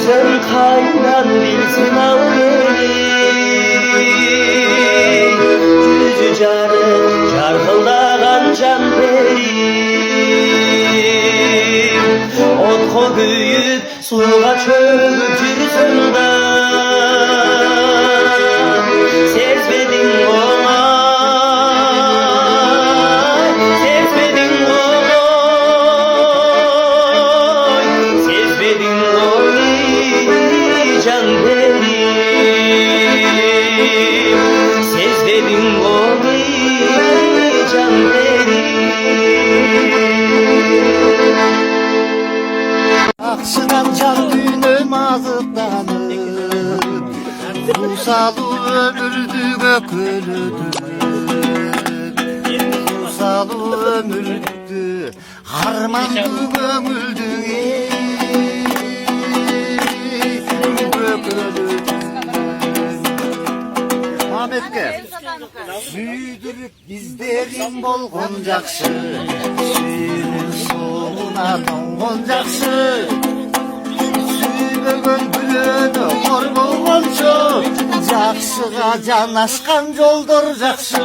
güzel kaynan bilsin ağlayayım. Yüzü canı çarpıldagan can benim. Otko büyük suğa çöküp жүрсün da sezmedin olay, sezmedin olay, sezmedin olay can benim, sezmedin olay can benim. Akşıdan can düğünüm azıklanır, Rusalı ömürdü gökülüdür. Rusalı ömürdü, harmandı gömüldü gökülüdür. Ahmet'ke süydürüp bizlerin bolgon jakşı, suyunun soğuna dongon jakşı. Süybөгөн күлөнө кор болгончо, жакшыга жанашкан жолдор жакшы.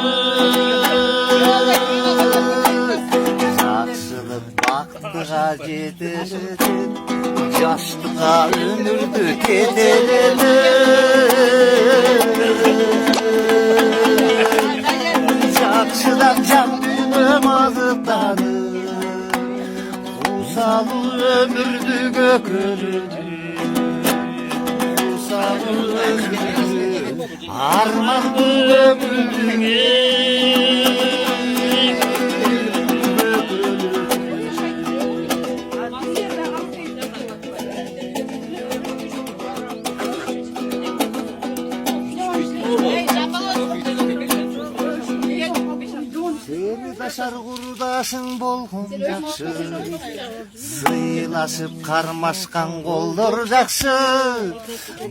Жакшылык бактыга жетет, жаштыкка өмүрдү кетелет. Жакшыдан жан дүйнөм азыктаныр, Rusalı ömürdü gökülüdür. Rusalı ömürdü, harmandı gömüldü. Seni taşar kurdaşın bolgon jakşı, sıylaşıp karmaşkan kollar jakşı.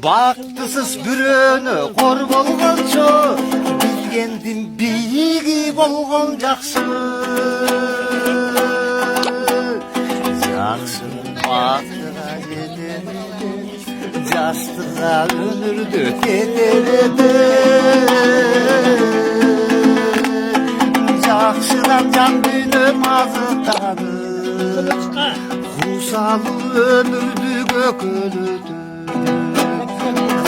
Baktısız bürönö kor bolgonço, bilgendin biyi bolgon jakşı. Jakşı baktıra yetenedi, jaştığa önürdü keteledi. Jakşıdan can dünüm azıklanır, Rusalı ömürdü gökülüdür.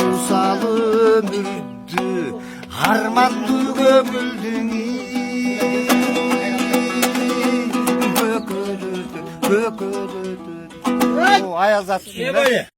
Rusalı ömürdü, harmandı gömüldün gökülüdür, gökülüdür. O Ayaz atsın.